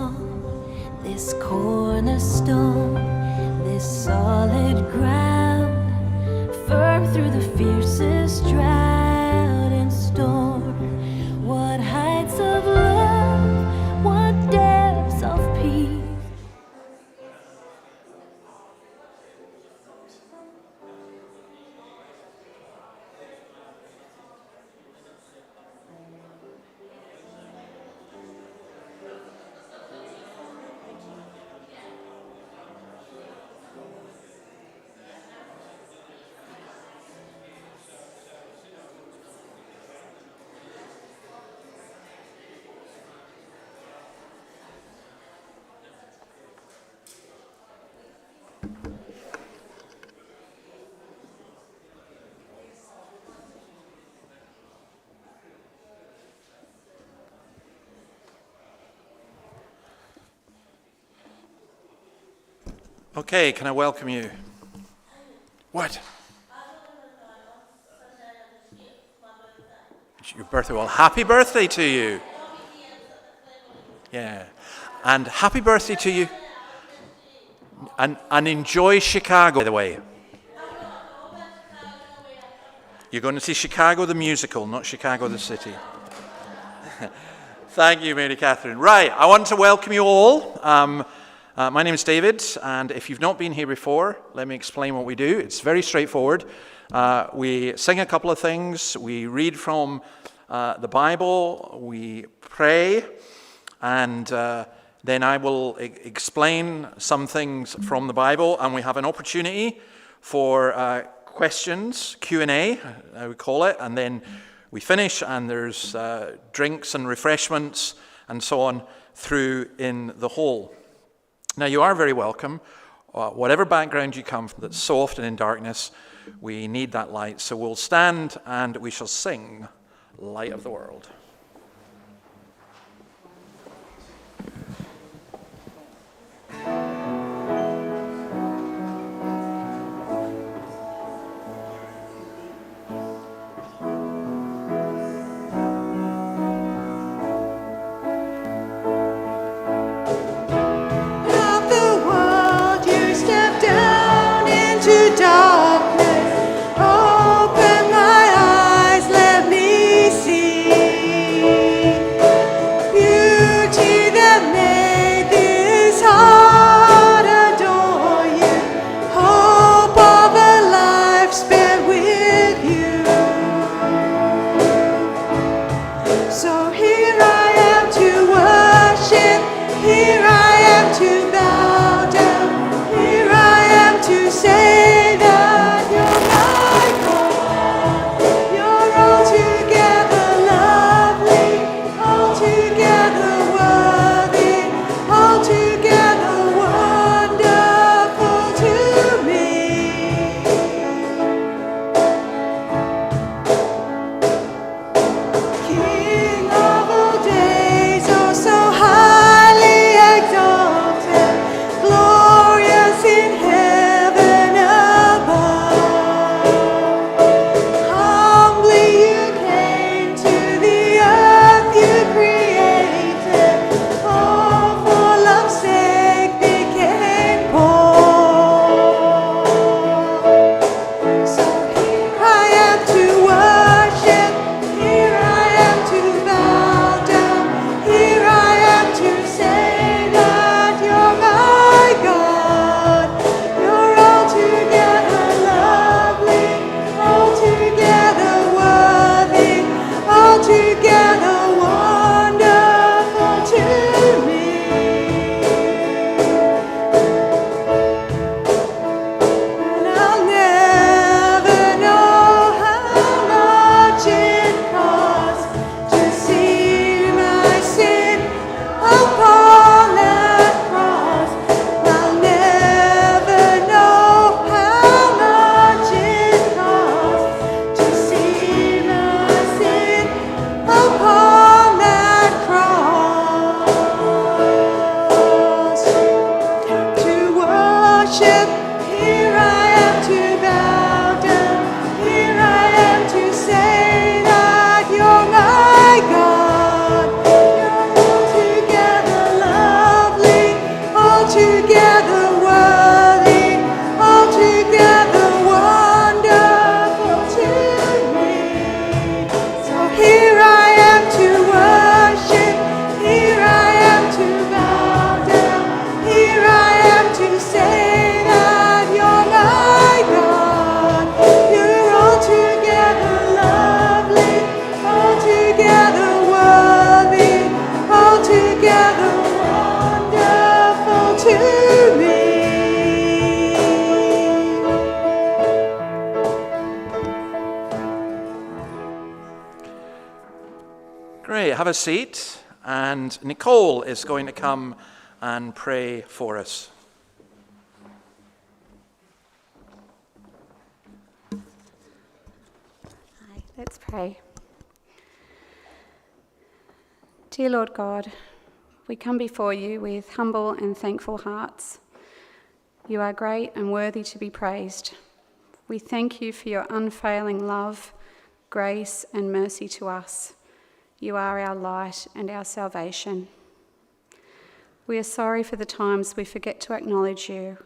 strong, this cornerstone, this solid ground, firm through the fiercest drought and storm. What heights of love, what depths of peace. Okay, can I welcome you? What? It's your birthday. Well, happy birthday to you. Yeah. And happy birthday to you. And enjoy Chicago, by the way. You're going to see Chicago the musical, not Chicago the city. Thank you, Mary Catherine. Right, I want to welcome you all. My name is David, and if you've not been here before, let me explain what we do. It's very straightforward. We sing a couple of things, we read from the Bible, we pray, and then I will explain some things from the Bible, and we have an opportunity for questions, Q&A, I would call it, and then we finish, and there's drinks and refreshments and so on through in the hall. Now, you are very welcome. Whatever background you come from that's so often in darkness, we need that light. So we'll stand and we shall sing Light of the World. a seat, and Nicole is going to come and pray for us. Hi, let's pray. Dear Lord God, we come before you with humble and thankful hearts. You are great and worthy to be praised. We thank you for your unfailing love, grace, and mercy to us. You are our light and our salvation. We are sorry for the times we forget to acknowledge you.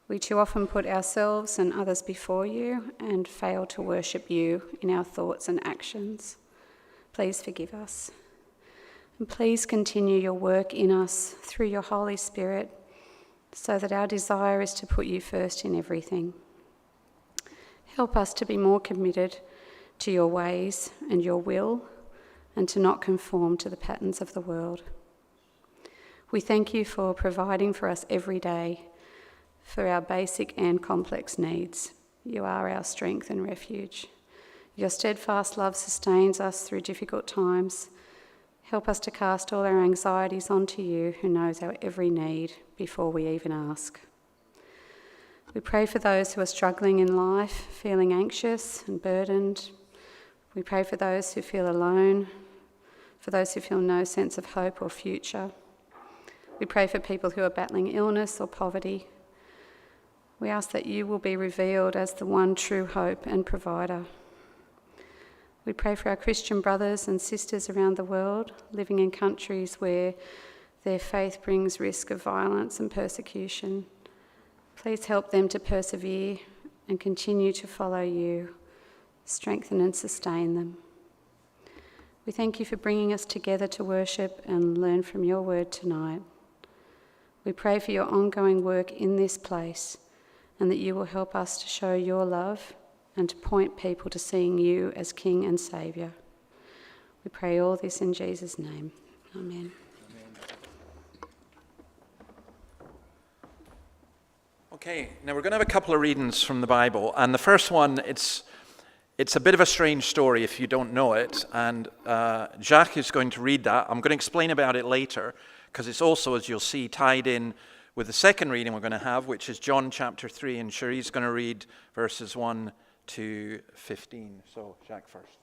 We too often put ourselves and others before you and fail to worship you in our thoughts and actions. Please forgive us. And please continue your work in us through your Holy Spirit, so that our desire is to put you first in everything. Help us to be more committed to your ways and your will, and to not conform to the patterns of the world. We thank you for providing for us every day, for our basic and complex needs. You are our strength and refuge. Your steadfast love sustains us through difficult times. Help us to cast all our anxieties onto you, who knows our every need before we even ask. We pray for those who are struggling in life, feeling anxious and burdened. We pray for those who feel alone, for those who feel no sense of hope or future. We pray for people who are battling illness or poverty. We ask that you will be revealed as the one true hope and provider. We pray for our Christian brothers and sisters around the world, living in countries where their faith brings risk of violence and persecution. Please help them to persevere and continue to follow you. Strengthen and sustain them. We thank you for bringing us together to worship and learn from your word tonight. We pray for your ongoing work in this place, and that you will help us to show your love and to point people to seeing you as King and Saviour. We pray all this in Jesus' name. Amen. Okay, now we're going to have a couple of readings from the Bible, and the first one, it's a bit of a strange story if you don't know it, and Jacques is going to read that. I'm going to explain about it later, because it's also, as you'll see, tied in with the second reading we're going to have, which is John chapter 3, and Cherie's going to read verses 1 to 15. So, Jacques first.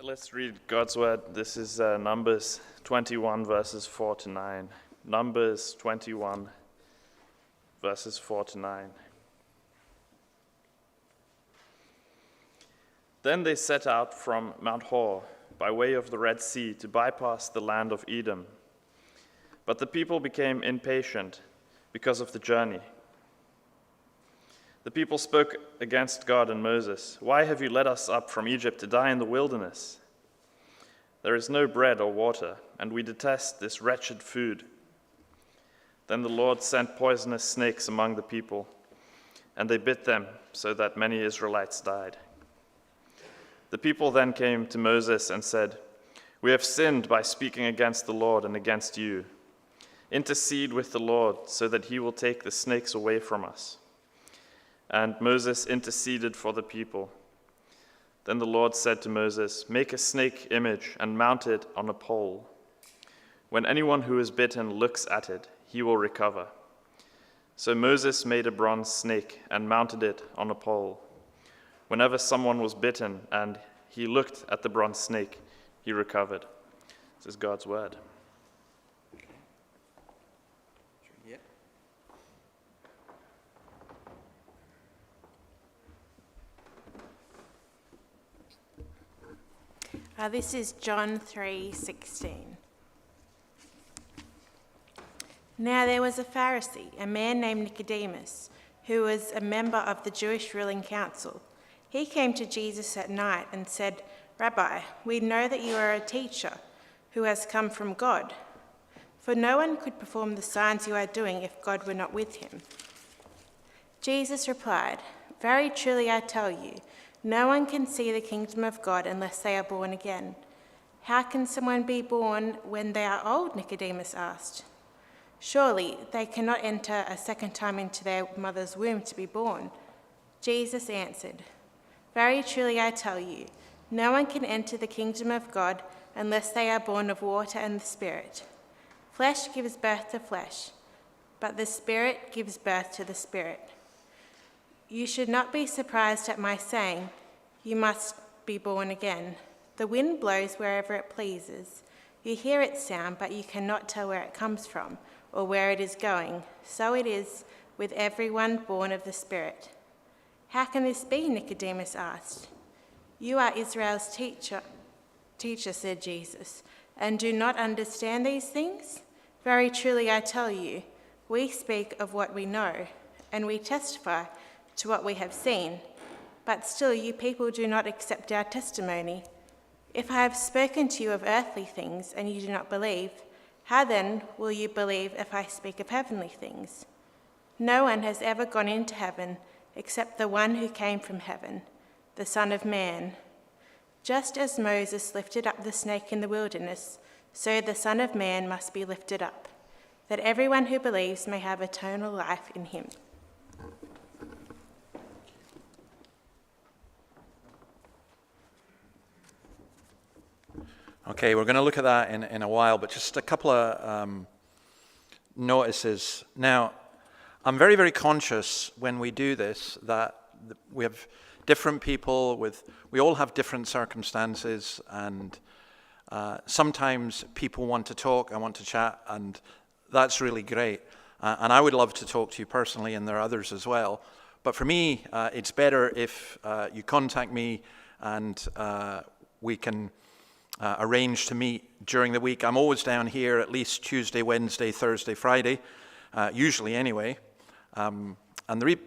Let's read God's word. This is Numbers 21, verses 4 to 9. Numbers 21, verses 4 to 9. Then they set out from Mount Hor by way of the Red Sea to bypass the land of Edom. But the people became impatient because of the journey. The people spoke against God and Moses. "Why have you led us up from Egypt to die in the wilderness? There is no bread or water, and we detest this wretched food." Then the Lord sent poisonous snakes among the people, and they bit them so that many Israelites died. The people then came to Moses and said, "We have sinned by speaking against the Lord and against you. Intercede with the Lord so that he will take the snakes away from us." And Moses interceded for the people. Then the Lord said to Moses, "Make a snake image and mount it on a pole. When anyone who is bitten looks at it, he will recover." So Moses made a bronze snake and mounted it on a pole. Whenever someone was bitten and he looked at the bronze snake, he recovered. This is God's word. This is John 3:16. Now there was a Pharisee, a man named Nicodemus, who was a member of the Jewish ruling council. He came to Jesus at night and said, "Rabbi, we know that you are a teacher who has come from God, for no one could perform the signs you are doing if God were not with him." Jesus replied, "Very truly I tell you, no one can see the kingdom of God unless they are born again." "How can someone be born when they are old?" Nicodemus asked. "Surely they cannot enter a second time into their mother's womb to be born." Jesus answered, "Very truly I tell you, No one can enter the kingdom of God unless they are born of water and the Spirit. Flesh gives birth to flesh, but the Spirit gives birth to the Spirit. You should not be surprised at my saying, 'You must be born again.' The wind blows wherever it pleases. You hear its sound, but you cannot tell where it comes from or where it is going. So it is with everyone born of the Spirit." "How can this be?" Nicodemus asked. "You are Israel's teacher, said Jesus, and do not understand these things? Very truly I tell you, we speak of what we know, and we testify to what we have seen, but still you people do not accept our testimony. If I have spoken to you of earthly things and you do not believe, how then will you believe if I speak of heavenly things? No one has ever gone into heaven except the one who came from heaven, the Son of Man. Just as Moses lifted up the snake in the wilderness, so the Son of Man must be lifted up, that everyone who believes may have eternal life in him." Okay, we're going to look at that in a while, but just a couple of notices. Now, I'm very, very conscious when we do this that we have different people we all have different circumstances, and sometimes people want to talk, I want to chat, and that's really great. And I would love to talk to you personally, and there are others as well. But for me, it's better if you contact me and we can arrange to meet during the week. I'm always down here at least Tuesday, Wednesday, Thursday, Friday, usually anyway. And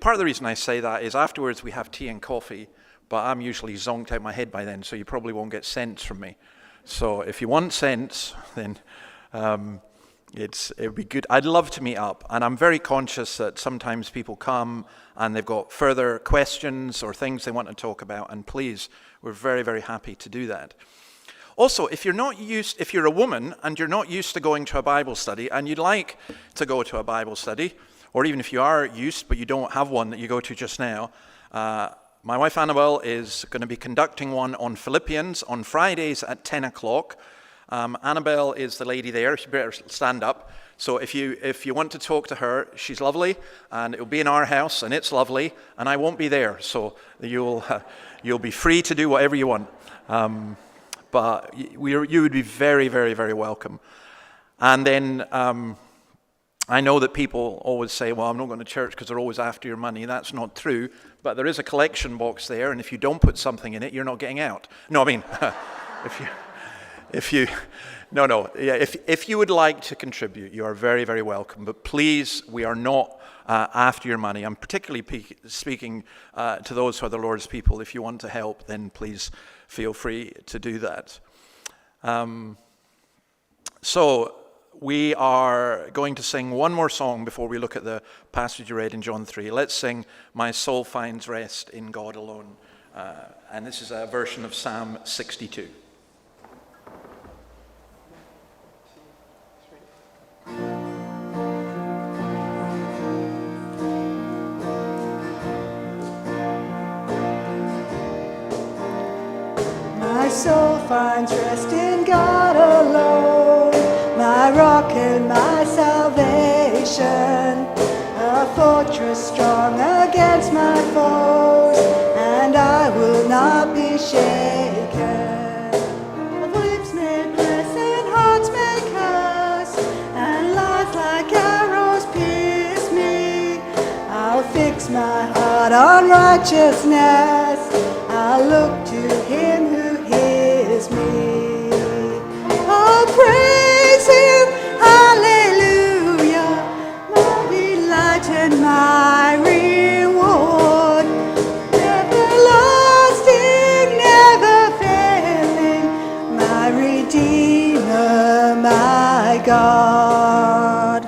part of the reason I say that is afterwards we have tea and coffee, but I'm usually zonked out my head by then, so you probably won't get sense from me. So if you want sense, then it would be good. I'd love to meet up, and I'm very conscious that sometimes people come and they've got further questions or things they want to talk about, and please, we're very, very happy to do that. Also, if you're a woman and you're not used to going to a Bible study and you'd like to go to a Bible study, or even if you are used but you don't have one that you go to just now, my wife Annabelle is going to be conducting one on Philippians on Fridays at 10 o'clock. Annabelle is the lady there. She better stand up. So if you want to talk to her, she's lovely, and it'll be in our house, and it's lovely, and I won't be there, so you'll be free to do whatever you want. But you would be very, very, very welcome. And then I know that people always say, well, I'm not going to church because they're always after your money. That's not true. But there is a collection box there, and if you don't put something in it, you're not getting out. No, I mean, if you would like to contribute, you are very, very welcome. But please, we are not after your money. I'm particularly speaking to those who are the Lord's people. If you want to help, then please feel free to do that. So we are going to sing one more song before we look at the passage you read in John 3. Let's sing "My Soul Finds Rest in God Alone." And this is a version of Psalm 62. My soul finds rest in God alone, my rock and my salvation, a fortress strong against my foes, and I will not be shaken. Of lips may bless and hearts may curse, and lies like arrows pierce me. I'll fix my heart on righteousness, I'll look to him who hears me. I'll praise him, hallelujah, my delight and my reward. Everlasting, never failing, my Redeemer, my God.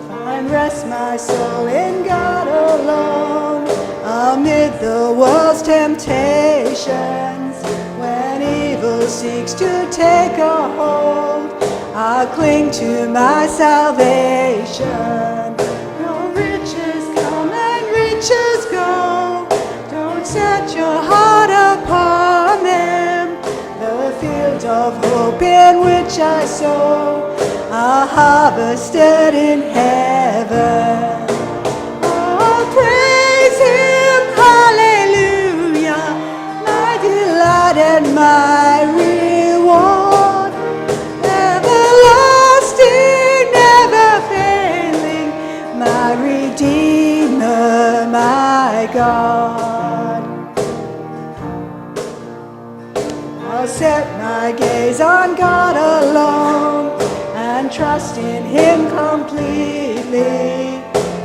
Find rest, my soul, in God alone, amid the world's temptations. When evil seeks to take a hold, I'll cling to my salvation. No riches come and riches go, don't set your heart upon them. The field of hope in which I sow are harvested in heaven. Oh, praise Him, hallelujah, my delight and my reward. Everlasting, never failing, my Redeemer, my God. I'll set my gaze on God alone and trust in Him completely.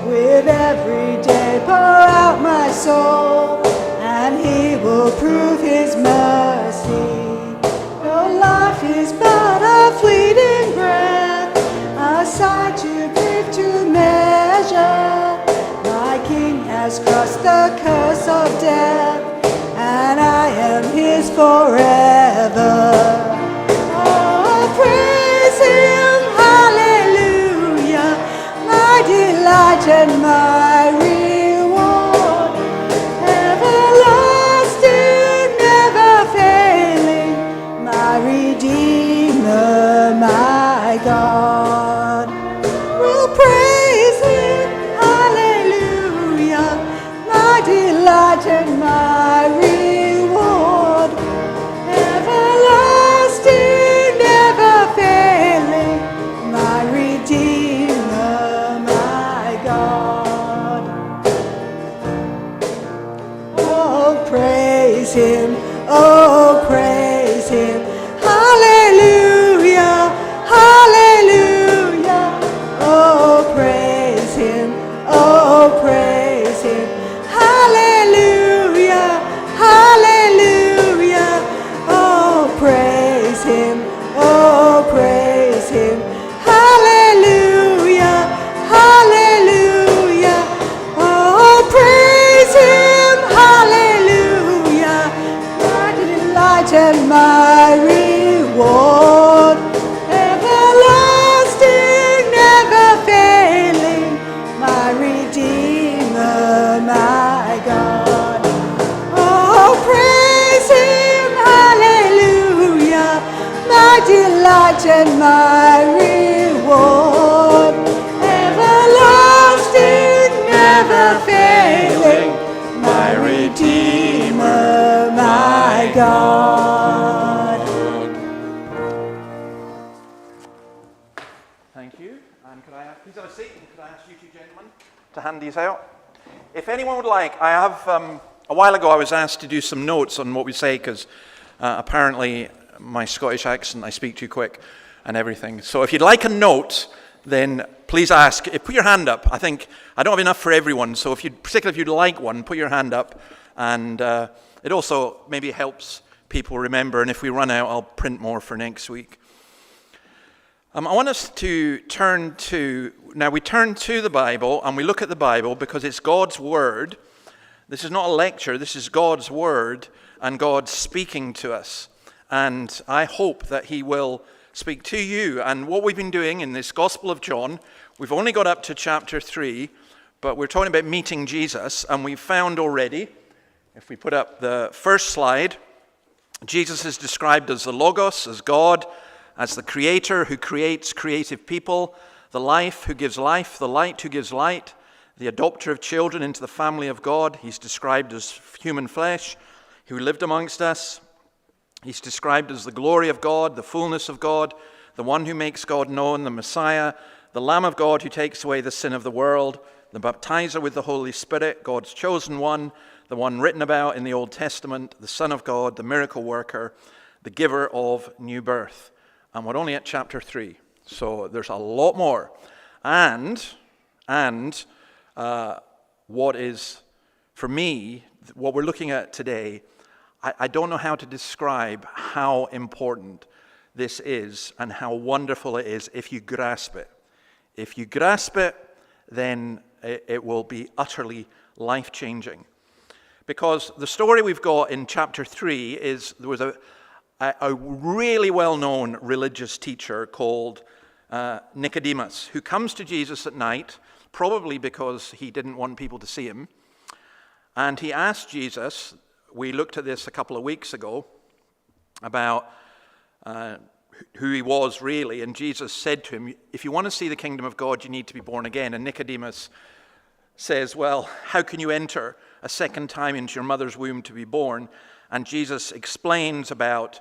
With every day pour out my soul, and He will prove His mercy. Your life is but a fleeting breath, a sight too brief to measure. My King has crossed the curse of death, and I am His forever. Oh, praise Him, hallelujah, my delight and my reward. Everlasting, never failing, my Redeemer, my God. We'll praise Him, hallelujah, my delight and my reward. Everlasting, never failing, my Redeemer, my God. Oh, praise Him, oh, praise Him, hallelujah, hallelujah. Oh, praise Him, oh, praise Him, hallelujah, hallelujah. Oh, praise Him, oh, praise Him, hallelujah, hallelujah. Oh, praise Him, hallelujah, my delight and my reward. Everlasting, never failing, my Redeemer, my God. Oh, praise Him, hallelujah, my delight and my reward. Everlasting, never failing, my Redeemer, my God. Thank you. And could I ask, please have a seat, and could I ask you two gentlemen to hand these out? If anyone would like, I have, a while ago I was asked to do some notes on what we say, because apparently my Scottish accent, I speak too quick and everything. So if you'd like a note, then please ask. Put your hand up. I think I don't have enough for everyone, so particularly if you'd like one, put your hand up. And it also maybe helps people remember, and if we run out, I'll print more for next week. I want us to turn to the Bible, and we look at the Bible because it's God's Word. This is not a lecture, this is God's Word, and God speaking to us. And I hope that He will speak to you. And what we've been doing in this Gospel of John, we've only got up to chapter 3, but we're talking about meeting Jesus, and we've found already, if we put up the first slide, Jesus is described as the Logos, as God, as the Creator who creates creative people, the life who gives life, the light who gives light, the adopter of children into the family of God. He's described as human flesh who lived amongst us. He's described as the glory of God, the fullness of God, the one who makes God known, the Messiah, the Lamb of God who takes away the sin of the world, the baptizer with the Holy Spirit, God's chosen one, the one written about in the Old Testament, the Son of God, the miracle worker, the giver of new birth. And we're only at chapter 3, so there's a lot more. And what is, for me, what we're looking at today, I don't know how to describe how important this is and how wonderful it is if you grasp it. If you grasp it, then it will be utterly life-changing. Because the story we've got in chapter 3 is there was a really well-known religious teacher called Nicodemus, who comes to Jesus at night, probably because he didn't want people to see him. And he asked Jesus, we looked at this a couple of weeks ago, about who he was really, and Jesus said to him, if you want to see the kingdom of God, you need to be born again. And Nicodemus says, well, how can you enter a second time into your mother's womb to be born? And Jesus explains about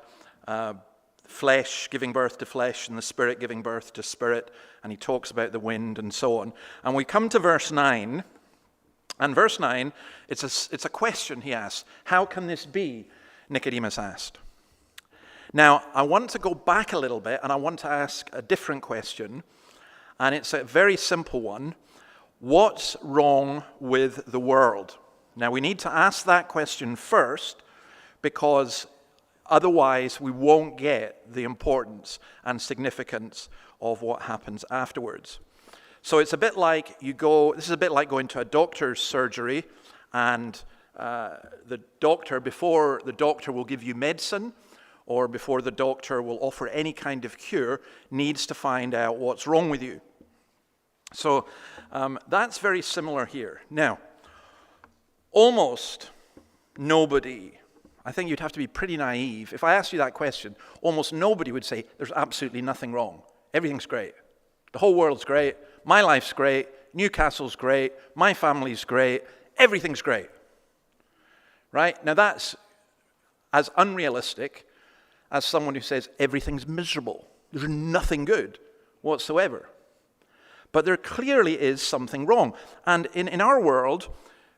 flesh giving birth to flesh and the spirit giving birth to spirit, and he talks about the wind and so on. And we come to verse 9, and verse 9, it's a question he asks. How can this be? Nicodemus asked. Now, I want to go back a little bit, and I want to ask a different question, and it's a very simple one. What's wrong with the world? Now, we need to ask that question first, because otherwise we won't get the importance and significance of what happens afterwards. So it's a bit like this is a bit like going to a doctor's surgery, and the doctor, before the doctor will give you medicine, or before the doctor will offer any kind of cure, needs to find out what's wrong with you. So that's very similar here. Now, almost nobody, I think you'd have to be pretty naive. If I asked you that question, almost nobody would say, there's absolutely nothing wrong. Everything's great. The whole world's great. My life's great. Newcastle's great. My family's great. Everything's great. Right? Now that's as unrealistic as someone who says everything's miserable. There's nothing good whatsoever. But there clearly is something wrong. And in our world,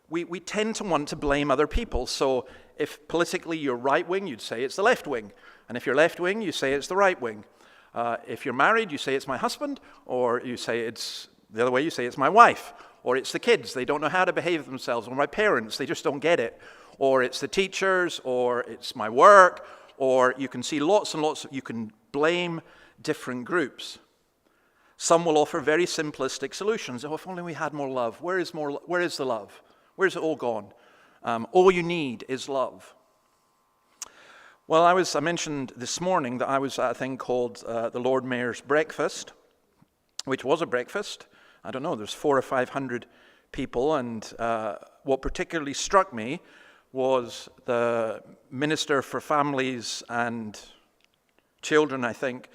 we tend to want to blame other people. So if politically you're right wing, you'd say it's the left wing. And if you're left wing, you say it's the right wing. If you're married, you say it's my husband, or you say it's the other way, you say it's my wife, or it's the kids, they don't know how to behave themselves, or my parents, they just don't get it, or it's the teachers, or it's my work, or you can see lots and lots, you can blame different groups. Some will offer very simplistic solutions. Oh, if only we had more love. Where is the love? Where's it all gone? All you need is love. Well, I mentioned this morning that I was at a thing called the Lord Mayor's Breakfast, which was a breakfast. I don't know, there's 400 or 500 people, and what particularly struck me was the Minister for Families and Children, I think,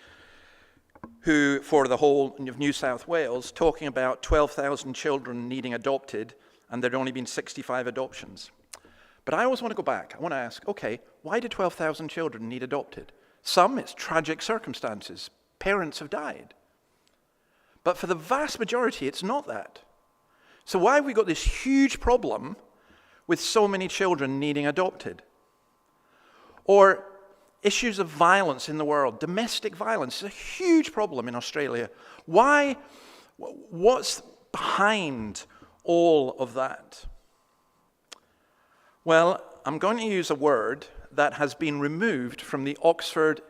who, for the whole of New South Wales, talking about 12,000 children needing adopted, and there had only been 65 adoptions. But I always want to go back. I want to ask, okay, why do 12,000 children need adopted? Some, it's tragic circumstances. Parents have died. But for the vast majority, it's not that. So why have we got this huge problem with so many children needing adopted? Or issues of violence in the world. Domestic violence is a huge problem in Australia. Why? What's behind all of that? Well, I'm going to use a word that has been removed from the Oxford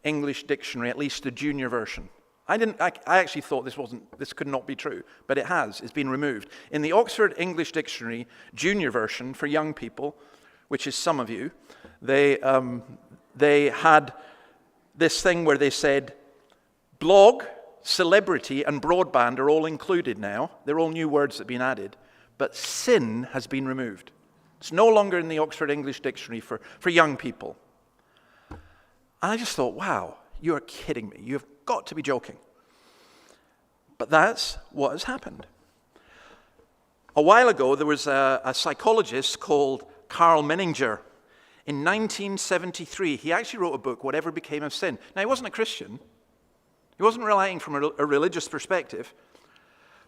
English Dictionary, at least the junior version. I actually thought this could not be true, but it has. It's been removed. In the Oxford English Dictionary junior version for young people, which is some of you, they had this thing where they said blog, celebrity, and broadband are all included now. They're all new words that have been added. But sin has been removed. It's no longer in the Oxford English Dictionary for young people. And I just thought, wow, you are kidding me. You have got to be joking. But that's what has happened. A while ago, there was a psychologist called Carl Menninger. In 1973, he actually wrote a book, Whatever Became of Sin. Now, he wasn't a Christian. He wasn't relying from a religious perspective.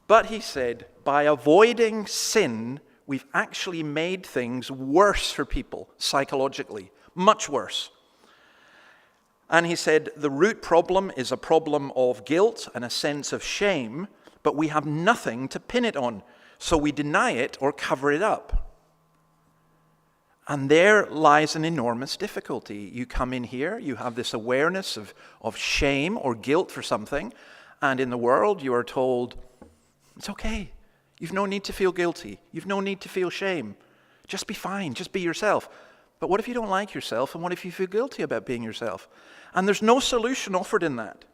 But he said, by avoiding sin, we've actually made things worse for people psychologically, much worse. And he said, the root problem is a problem of guilt and a sense of shame, but we have nothing to pin it on, so we deny it or cover it up. And there lies an enormous difficulty. You come in here, you have this awareness of shame or guilt for something, and in the world you are told, it's okay. You've no need to feel guilty. You've no need to feel shame. Just be fine. Just be yourself. But what if you don't like yourself, and what if you feel guilty about being yourself? And there's no solution offered in that.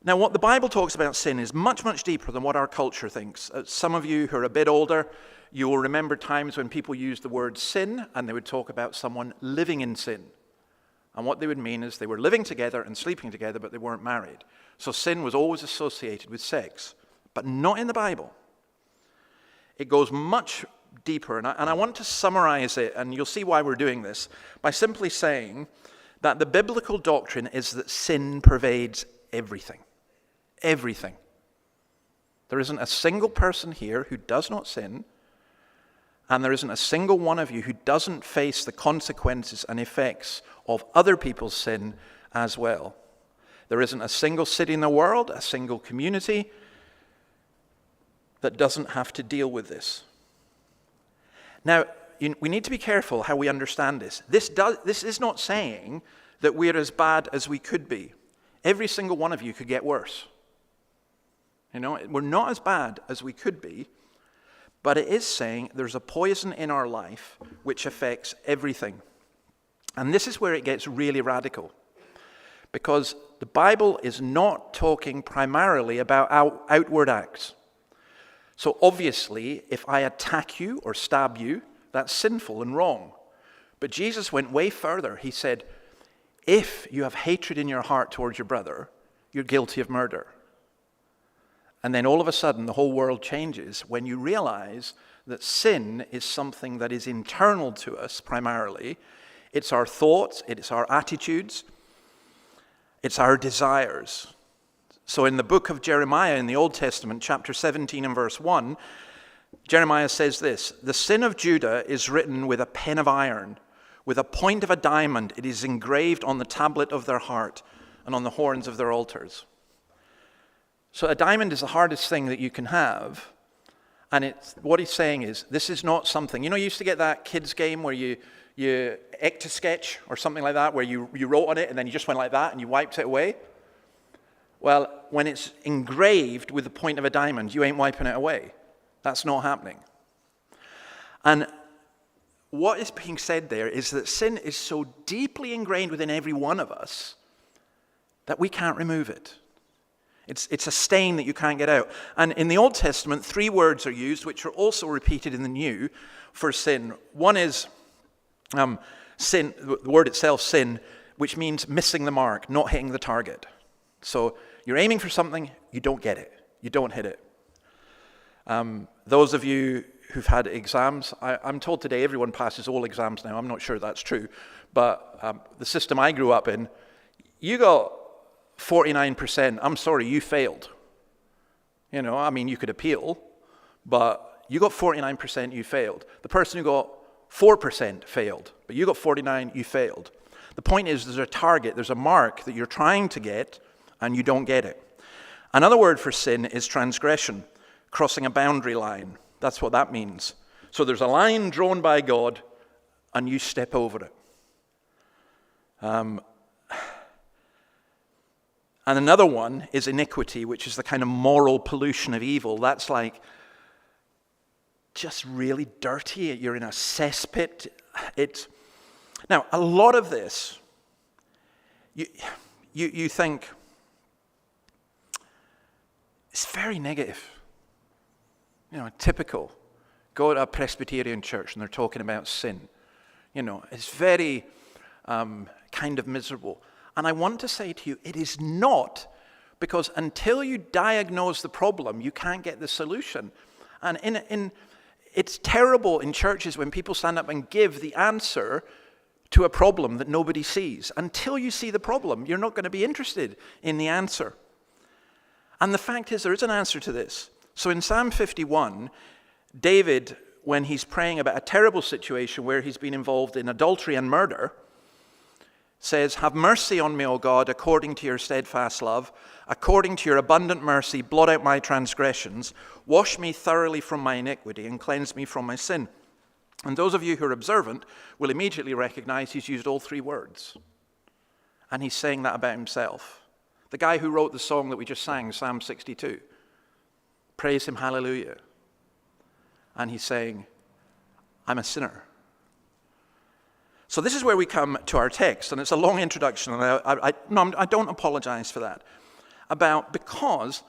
Now, what the Bible talks about sin is much, much deeper than what our culture thinks. Some of you who are a bit older, you will remember times when people used the word sin, and they would talk about someone living in sin. And what they would mean is they were living together and sleeping together, but they weren't married. So sin was always associated with sex, but not in the Bible. It goes much deeper, and I want to summarize it, and you'll see why we're doing this, by simply saying that the biblical doctrine is that sin pervades everything. Everything. There isn't a single person here who does not sin, and there isn't a single one of you who doesn't face the consequences and effects of other people's sin as well. There isn't a single city in the world, a single community that doesn't have to deal with this. Now, we need to be careful how we understand this. This is not saying that we're as bad as we could be. Every single one of you could get worse. We're not as bad as we could be, but it is saying there's a poison in our life which affects everything. And this is where it gets really radical, because the Bible is not talking primarily about outward acts. So obviously, if I attack you or stab you, that's sinful and wrong. But Jesus went way further. He said, if you have hatred in your heart towards your brother, you're guilty of murder. And then all of a sudden, the whole world changes when you realize that sin is something that is internal to us primarily. It's our thoughts, it's our attitudes, it's our desires. So in the book of Jeremiah in the Old Testament, chapter 17 and verse 1, Jeremiah says this, "The sin of Judah is written with a pen of iron, with a point of a diamond. It is engraved on the tablet of their heart and on the horns of their altars." So a diamond is the hardest thing that you can have. And what he's saying is, this is not something, you used to get that kids game where you Etch-a-Sketch or something like that, where you wrote on it and then you just went like that and you wiped it away. Well, when it's engraved with the point of a diamond, you ain't wiping it away. That's not happening. And what is being said there is that sin is so deeply ingrained within every one of us that we can't remove it. It's a stain that you can't get out. And in the Old Testament, 3 words are used, which are also repeated in the New for sin. One is sin, the word itself, sin, which means missing the mark, not hitting the target. So you're aiming for something, you don't get it. You don't hit it. Those of you who've had exams, I'm told today everyone passes all exams now. I'm not sure that's true. But the system I grew up in, you got 49%, I'm sorry, you failed. You could appeal, but you got 49%, you failed. The person who got 4% failed, but you got 49, you failed. The point is there's a target, there's a mark that you're trying to get, and you don't get it. Another word for sin is transgression, crossing a boundary line. That's what that means. So there's a line drawn by God, and you step over it. And another one is iniquity, which is the kind of moral pollution of evil. That's like just really dirty. You're in a cesspit. Now, a lot of this, you think, it's very negative. Typical. Go to a Presbyterian church and they're talking about sin. It's very kind of miserable. And I want to say to you, it is not, because until you diagnose the problem, you can't get the solution. And it's terrible in churches when people stand up and give the answer to a problem that nobody sees. Until you see the problem, you're not going to be interested in the answer. And the fact is, there is an answer to this. So in Psalm 51, David, when he's praying about a terrible situation where he's been involved in adultery and murder, says, "Have mercy on me, O God, according to your steadfast love. According to your abundant mercy, blot out my transgressions. Wash me thoroughly from my iniquity and cleanse me from my sin." And those of you who are observant will immediately recognize he's used all 3 words. And he's saying that about himself. The guy who wrote the song that we just sang, Psalm 62, praise him, hallelujah. And he's saying, I'm a sinner. So this is where we come to our text, and it's a long introduction, and I don't apologize for that. because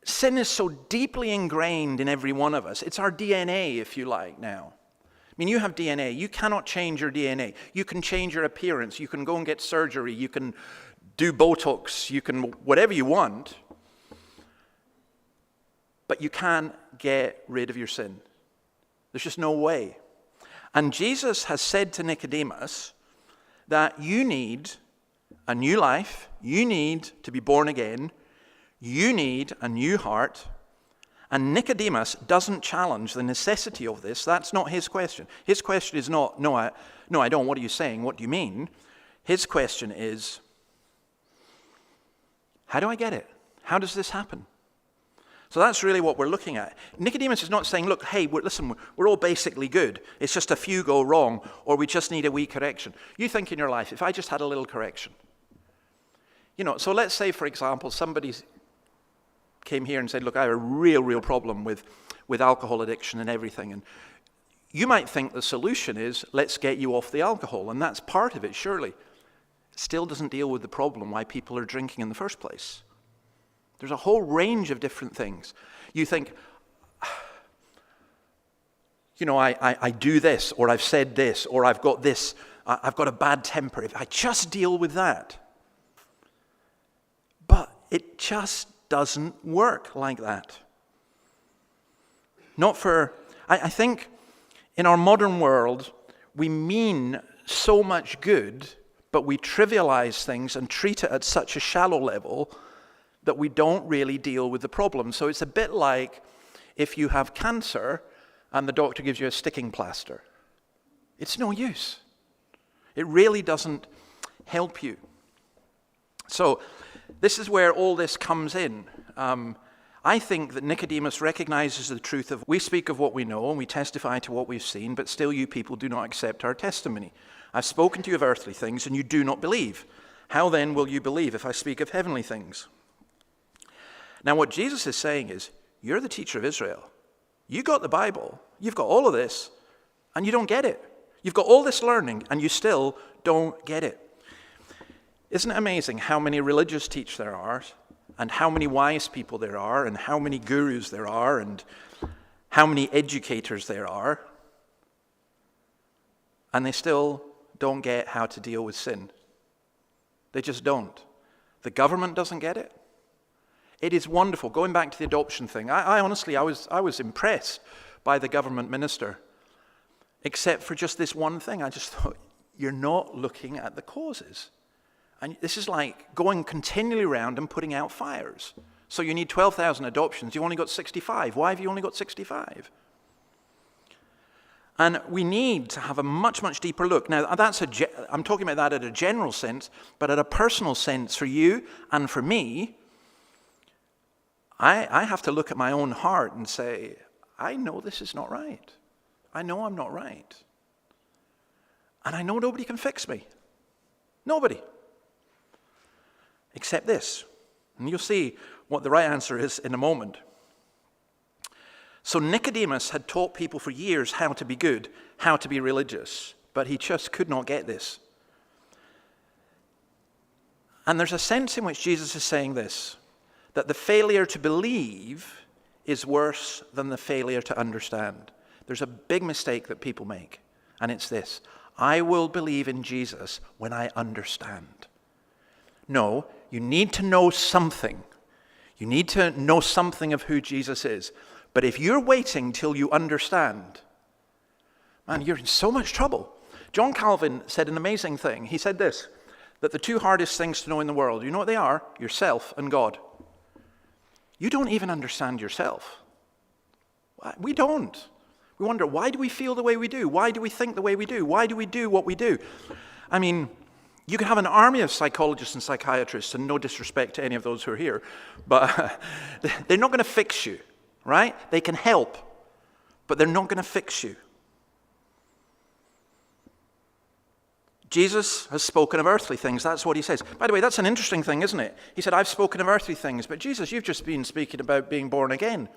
sin is so deeply ingrained in every one of us. It's our DNA, if you like, now. I mean, you have DNA. You cannot change your DNA. You can change your appearance. You can go and get surgery. You can do Botox. You can whatever you want. But you can't get rid of your sin. There's just no way. And Jesus has said to Nicodemus that you need a new life. You need to be born again. You need a new heart. And Nicodemus doesn't challenge the necessity of this. That's not his question. His question is not, no, I don't. What are you saying? What do you mean? His question is, how do I get it? How does this happen? So that's really what we're looking at. Nicodemus is not saying, look, hey, we're all basically good. It's just a few go wrong, or we just need a wee correction. You think in your life, if I just had a little correction. So let's say, for example, somebody came here and said, look, I have a real problem with alcohol addiction and everything. And you might think the solution is, let's get you off the alcohol. And that's part of it, surely. It still doesn't deal with the problem why people are drinking in the first place. There's a whole range of different things. You think, I do this, or I've said this, or I've got this, I've got a bad temper. If I just deal with that. But it just doesn't work like that. I think in our modern world, we mean so much good, but we trivialize things and treat it at such a shallow level that we don't really deal with the problem. So it's a bit like if you have cancer and the doctor gives you a sticking plaster. It's no use. It really doesn't help you. So this is where all this comes in. I think that Nicodemus recognizes the truth of, we speak of what we know and we testify to what we've seen, but still you people do not accept our testimony. I've spoken to you of earthly things and you do not believe. How then will you believe if I speak of heavenly things? Now, what Jesus is saying is, you're the teacher of Israel. You got the Bible. You've got all of this, and you don't get it. You've got all this learning, and you still don't get it. Isn't it amazing how many religious teachers there are, and how many wise people there are, and how many gurus there are, and how many educators there are, and they still don't get how to deal with sin? They just don't. The government doesn't get it. It is wonderful. Going back to the adoption thing, I honestly was impressed by the government minister, except for just this one thing. I just thought, you're not looking at the causes. And this is like going continually around and putting out fires. So you need 12,000 adoptions. You've only got 65. Why have you only got 65? And we need to have a much, much deeper look. Now, I'm talking about that at a general sense, but at a personal sense for you and for me, I have to look at my own heart and say, I know this is not right. I know I'm not right. And I know nobody can fix me. Nobody. Except this. And you'll see what the right answer is in a moment. So Nicodemus had taught people for years how to be good, how to be religious, but he just could not get this. And there's a sense in which Jesus is saying this, that the failure to believe is worse than the failure to understand. There's a big mistake that people make, and it's this: I will believe in Jesus when I understand. No, you need to know something. You need to know something of who Jesus is. But if you're waiting till you understand, man, you're in so much trouble. John Calvin said an amazing thing. He said this, that the two hardest things to know in the world, you know what they are? Yourself and God. You don't even understand yourself. We don't. We wonder, why do we feel the way we do? Why do we think the way we do? Why do we do what we do? I mean, you can have an army of psychologists and psychiatrists, and no disrespect to any of those who are here, but they're not going to fix you, right? They can help, but they're not going to fix you. Jesus has spoken of earthly things. That's what he says. By the way, that's an interesting thing, isn't it? He said, I've spoken of earthly things, but Jesus, you've just been speaking about being born again.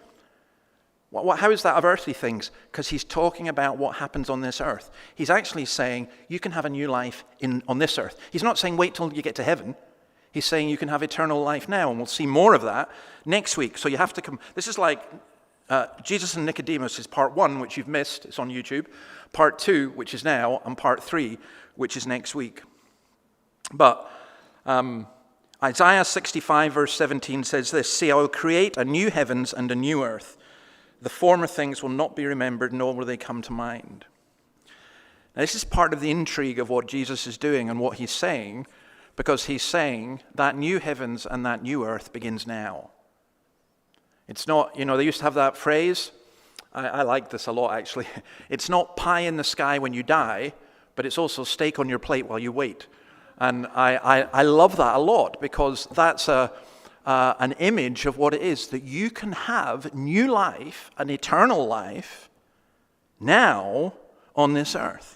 How is that of earthly things? Because he's talking about what happens on this earth. He's actually saying you can have a new life on this earth. He's not saying wait till you get to heaven. He's saying you can have eternal life now, and we'll see more of that next week. So you have to come. This is like Jesus and Nicodemus is part 1, which you've missed. It's on YouTube. Part 2, which is now, and part 3, which is next week. But Isaiah 65 verse 17 says this, "See, I will create a new heavens and a new earth. The former things will not be remembered, nor will they come to mind." Now, this is part of the intrigue of what Jesus is doing and what he's saying, because he's saying that new heavens and that new earth begins now. It's not, they used to have that phrase. I like this a lot, actually. It's not pie in the sky when you die, but it's also steak on your plate while you wait. And I love that a lot, because that's an image of what it is, that you can have new life, an eternal life, now on this earth.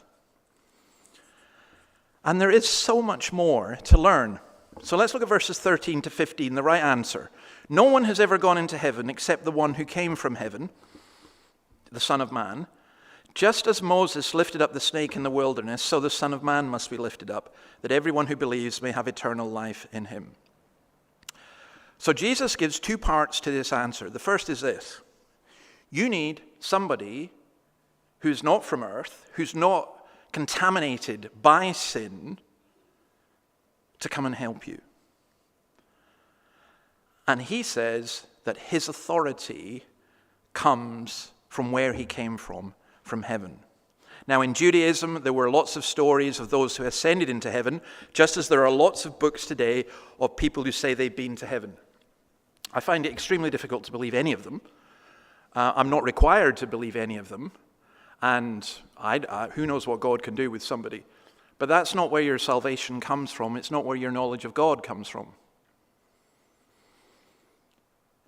And there is so much more to learn. So let's look at verses 13 to 15, the right answer. "No one has ever gone into heaven except the one who came from heaven, the Son of Man. Just as Moses lifted up the snake in the wilderness, so the Son of Man must be lifted up, that everyone who believes may have eternal life in him." So Jesus gives 2 parts to this answer. The first is this: you need somebody who's not from earth, who's not contaminated by sin, to come and help you. And he says that his authority comes from where he came from heaven. Now, in Judaism, there were lots of stories of those who ascended into heaven, just as there are lots of books today of people who say they've been to heaven. I find it extremely difficult to believe any of them. I'm not required to believe any of them. And who knows what God can do with somebody. But that's not where your salvation comes from. It's not where your knowledge of God comes from.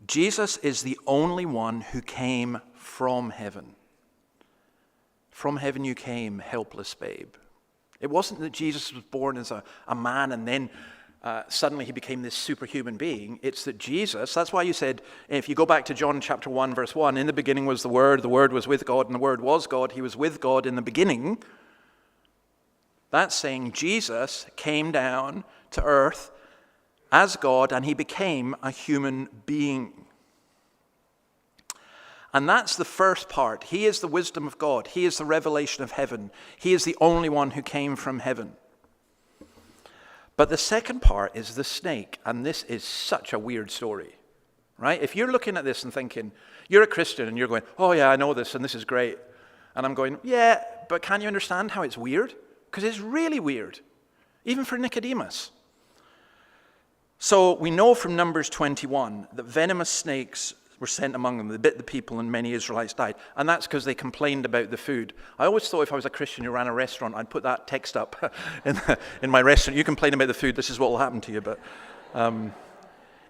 Jesus is the only one who came from heaven. From heaven you came, helpless babe. It wasn't that Jesus was born as a man and then suddenly he became this superhuman being. It's that Jesus, that's why you said, if you go back to John chapter 1, verse 1, "In the beginning was the Word was with God, and the Word was God. He was with God in the beginning." That's saying Jesus came down to earth as God, and he became a human being. And that's the first part. He is the wisdom of God. He is the revelation of heaven. He is the only one who came from heaven. But the second part is the snake, and this is such a weird story, right? If you're looking at this and thinking, you're a Christian and you're going, "Oh yeah, I know this and this is great." And I'm going, "Yeah, but can you understand how it's weird?" Because it's really weird, even for Nicodemus. So we know from Numbers 21 that venomous snakes were sent among them. They bit the people and many Israelites died. And that's because they complained about the food. I always thought if I was a Christian who ran a restaurant, I'd put that text up in my restaurant. You complain about the food, this is what will happen to you. But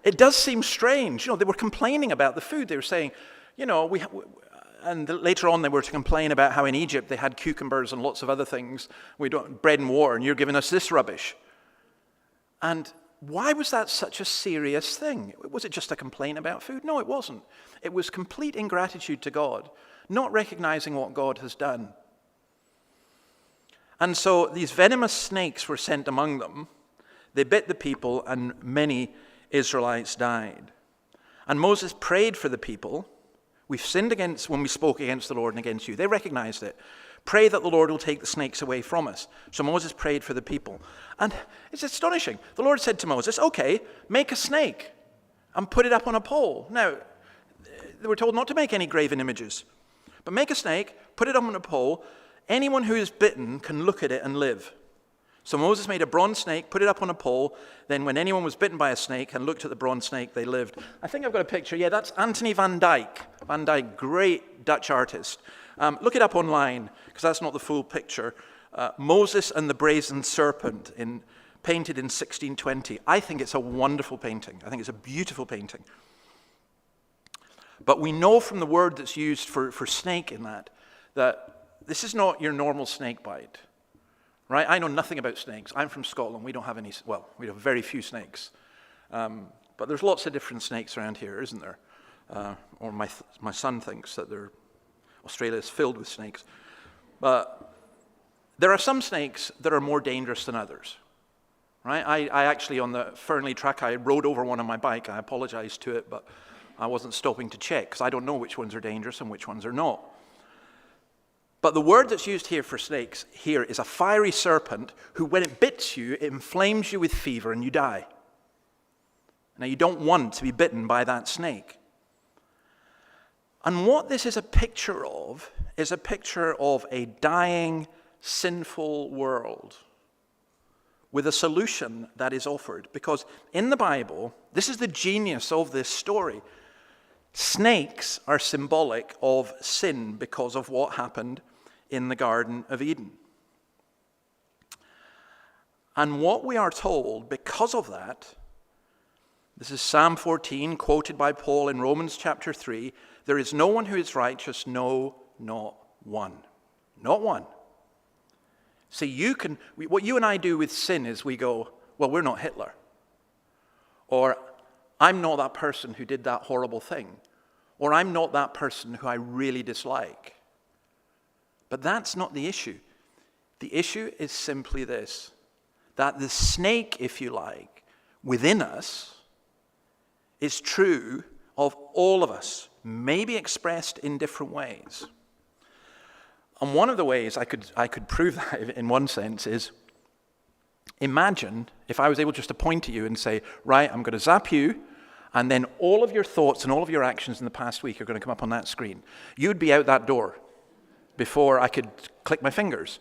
it does seem strange. They were complaining about the food. They were saying, and later on they were to complain about how in Egypt they had cucumbers and lots of other things. We don't bread and water, and you're giving us this rubbish. And why was that such a serious thing? Was it just a complaint about food? No, it wasn't. It was complete ingratitude to God, not recognizing what God has done. And so these venomous snakes were sent among them. They bit the people, and many Israelites died. And Moses prayed for the people. "We've sinned against when we spoke against the Lord and against you." They recognized it. "Pray that the Lord will take the snakes away from us." So Moses prayed for the people. And it's astonishing. The Lord said to Moses, "Okay, make a snake and put it up on a pole." Now, they were told not to make any graven images. But make a snake, put it up on a pole. Anyone who is bitten can look at it and live. So Moses made a bronze snake, put it up on a pole. Then when anyone was bitten by a snake and looked at the bronze snake, they lived. I think I've got a picture. Yeah, that's Anthony van Dyck. Van Dyck, great Dutch artist. Look it up online, because that's not the full picture. Moses and the Brazen Serpent, painted in 1620. I think it's a wonderful painting. I think it's a beautiful painting. But we know from the word that's used for snake in that this is not your normal snake bite. Right? I know nothing about snakes. I'm from Scotland. We don't have any, we have very few snakes. But there's lots of different snakes around here, isn't there? Or my son thinks that Australia is filled with snakes. But there are some snakes that are more dangerous than others. right? I actually, on the Fernley track, I rode over one on my bike. I apologized to it, but I wasn't stopping to check because I don't know which ones are dangerous and which ones are not. But the word that's used here for snakes here is a fiery serpent who, when it bits you, it inflames you with fever and you die. Now, you don't want to be bitten by that snake. And what this is a picture of is a picture of a dying, sinful world with a solution that is offered. Because in the Bible, this is the genius of this story. Snakes are symbolic of sin because of what happened in the Garden of Eden. And what we are told because of that, this is Psalm 14, quoted by Paul in Romans chapter 3, there is no one who is righteous, no, not one. Not one. See, what you and I do with sin is we go, well, we're not Hitler. Or, I'm not that person who did that horrible thing. Or, I'm not that person who I really dislike. But that's not the issue. The issue is simply this, that the snake, if you like, within us is true of all of us, maybe expressed in different ways. And one of the ways I could prove that in one sense is, imagine if I was able just to point at you and say, right, I'm going to zap you, and then all of your thoughts and all of your actions in the past week are going to come up on that screen. You'd be out that door before I could click my fingers.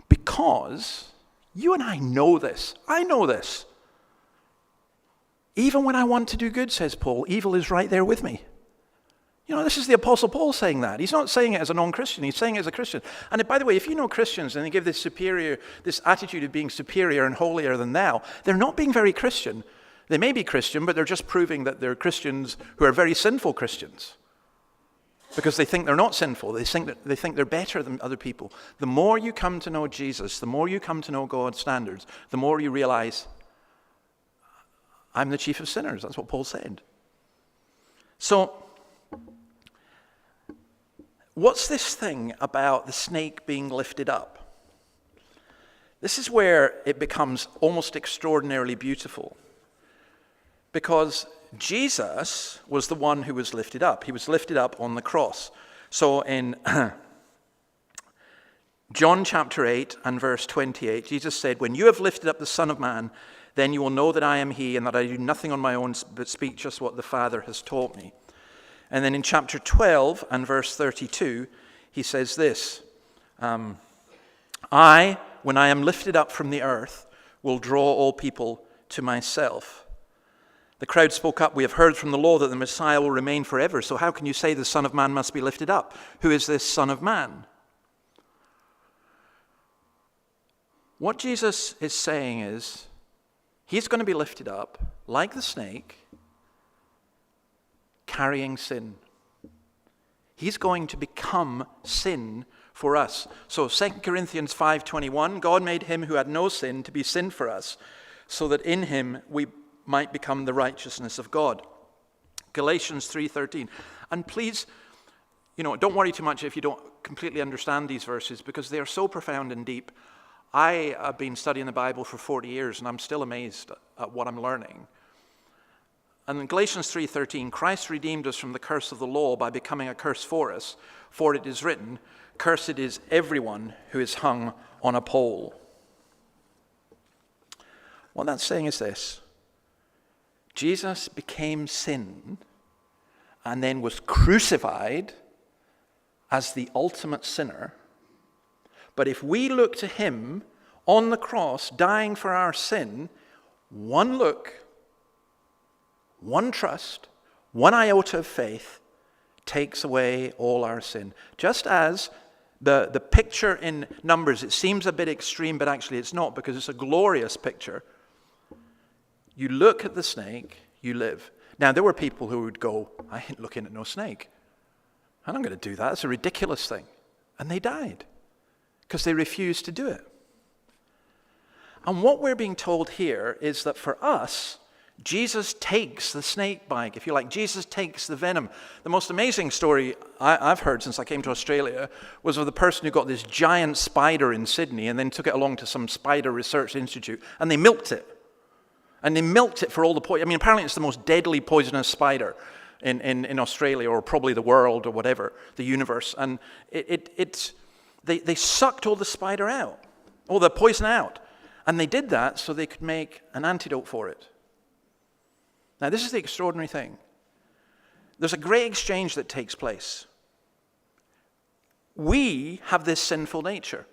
Because you and I know this. I know this. Even when I want to do good, says Paul, evil is right there with me. You know, this is the Apostle Paul saying that. He's not saying it as a non-Christian. He's saying it as a Christian. And by the way, if you know Christians and they give this attitude of being superior and holier than thou, they're not being very Christian. They may be Christian, but they're just proving that they're Christians who are very sinful Christians. Because they think they're not sinful. They think they're better than other people. The more you come to know Jesus, the more you come to know God's standards, the more you realize, I'm the chief of sinners. That's what Paul said. So, what's this thing about the snake being lifted up? This is where it becomes almost extraordinarily beautiful. Because Jesus was the one who was lifted up. He was lifted up on the cross. So in John chapter 8 and verse 28, Jesus said, when you have lifted up the Son of Man, then you will know that I am he and that I do nothing on my own but speak just what the Father has taught me. And then in chapter 12 and verse 32, he says this, I, when I am lifted up from the earth, will draw all people to myself. The crowd spoke up, we have heard from the law that the Messiah will remain forever, so how can you say the Son of Man must be lifted up? Who is this Son of Man? What Jesus is saying is, he's going to be lifted up, like the snake, carrying sin. He's going to become sin for us. So 2 Corinthians 5:21, God made him who had no sin to be sin for us, so that in him we might become the righteousness of God. Galatians 3:13. And please, don't worry too much if you don't completely understand these verses, because they are so profound and deep. I have been studying the Bible for 40 years, and I'm still amazed at what I'm learning. And in Galatians 3:13, Christ redeemed us from the curse of the law by becoming a curse for us. For it is written, cursed is everyone who is hung on a pole. What that's saying is this. Jesus became sin and then was crucified as the ultimate sinner. But if we look to him on the cross, dying for our sin, one look, one trust, one iota of faith takes away all our sin. Just as the picture in Numbers, it seems a bit extreme, but actually it's not, because it's a glorious picture. You look at the snake, you live. Now, there were people who would go, I ain't looking at no snake. I'm not going to do that. It's a ridiculous thing. And they died because they refused to do it. And what we're being told here is that for us, Jesus takes the snake bite, if you like. Jesus takes the venom. The most amazing story I've heard since I came to Australia was of the person who got this giant spider in Sydney and then took it along to some spider research institute, and they milked it. And they milked it for all the poison. I mean, apparently it's the most deadly poisonous spider in Australia, or probably the world, or whatever, the universe. And they sucked all the spider out, all the poison out. And they did that so they could make an antidote for it. Now, this is the extraordinary thing. There's a great exchange that takes place. We have this sinful nature.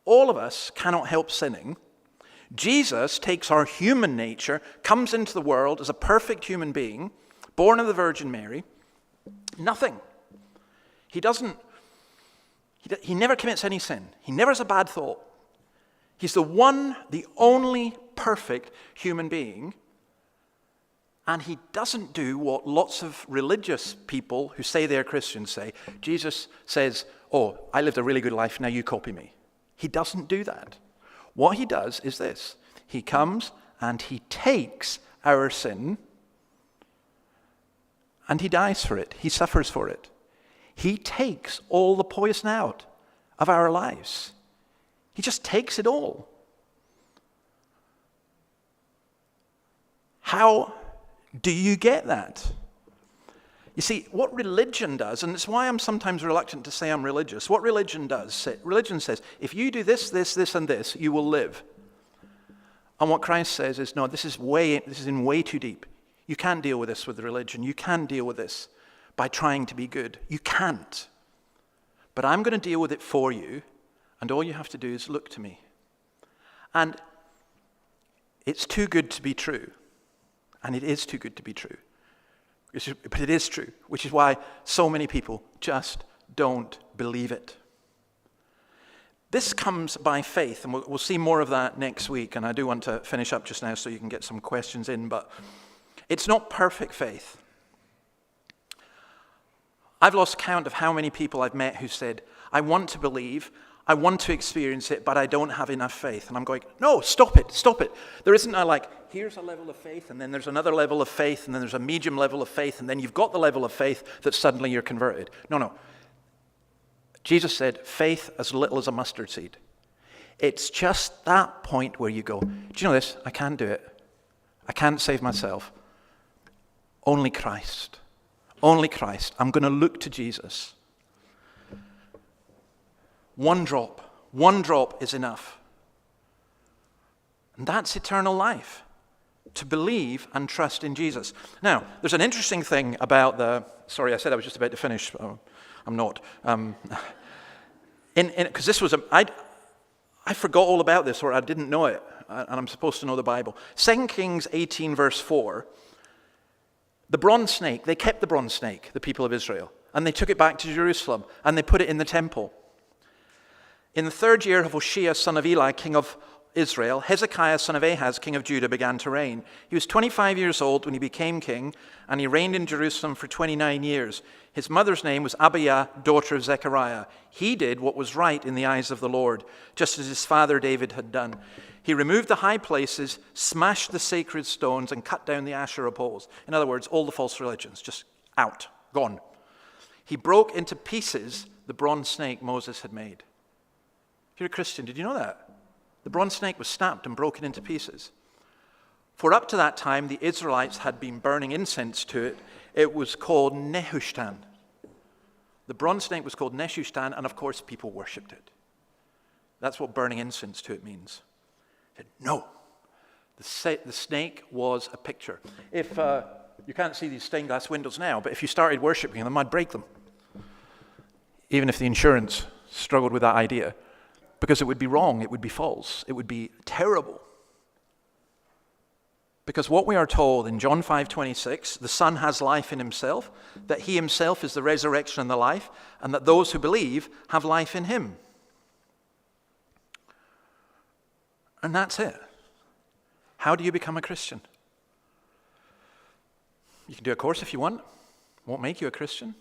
All of us cannot help sinning. Jesus takes our human nature, comes into the world as a perfect human being, born of the Virgin Mary. Nothing. He never commits any sin. He never has a bad thought. He's the only perfect human being. And he doesn't do what lots of religious people who say they're Christians say. Jesus says, oh, I lived a really good life, now you copy me. He doesn't do that. What he does is this. He comes and he takes our sin and he dies for it. He suffers for it. He takes all the poison out of our lives. He just takes it all. How do you get that? You see, what religion does, and it's why I'm sometimes reluctant to say I'm religious, what religion does, religion says, if you do this, this, this, and this, you will live. And what Christ says is, no, this is in way too deep. You can't deal with this with religion. You can't deal with this by trying to be good. You can't. But I'm going to deal with it for you, and all you have to do is look to me. And it's too good to be true. And it is too good to be true. But it is true, which is why so many people just don't believe it. This comes by faith, and we'll see more of that next week, and I do want to finish up just now so you can get some questions in, but it's not perfect faith. I've lost count of how many people I've met who said, I want to believe, I want to experience it, but I don't have enough faith. And I'm going, no, stop it. There isn't here's a level of faith, and then there's another level of faith, and then there's a medium level of faith, and then you've got the level of faith that suddenly you're converted. No. Jesus said, faith as little as a mustard seed. It's just that point where you go, do you know this? I can't do it. I can't save myself. Only Christ. Only Christ. I'm going to look to Jesus. One drop is enough. And that's eternal life. To believe and trust in Jesus. Now, there's an interesting thing about sorry, I said I was just about to finish. I'm not. Because this was, I forgot all about this, or I didn't know it, and I'm supposed to know the Bible. 2 Kings 18, verse 4, the bronze snake, they kept the bronze snake, the people of Israel, and they took it back to Jerusalem, and they put it in the temple. In the 3rd year of Hoshea, son of Eli, king of Israel, Hezekiah, son of Ahaz, king of Judah, began to reign. He was 25 years old when he became king, and he reigned in Jerusalem for 29 years. His mother's name was Abiah, daughter of Zechariah. He did what was right in the eyes of the Lord, just as his father David had done. He removed the high places, smashed the sacred stones, and cut down the Asherah poles. In other words, all the false religions, just out, gone. He broke into pieces the bronze snake Moses had made. If you're a Christian, did you know that? The bronze snake was snapped and broken into pieces. For up to that time, the Israelites had been burning incense to it. It was called Nehushtan. The bronze snake was called Nehushtan, and of course, people worshipped it. That's what burning incense to it means. Said, no, the snake was a picture. If you can't see these stained glass windows now, but if you started worshipping them, I'd break them. Even if the insurance struggled with that idea. Because it would be wrong, it would be false, it would be terrible. Because what we are told in John 5:26, the Son has life in himself, that he himself is the resurrection and the life, and that those who believe have life in him. And that's it. How do you become a Christian? You can do a course if you want. It won't make you a Christian.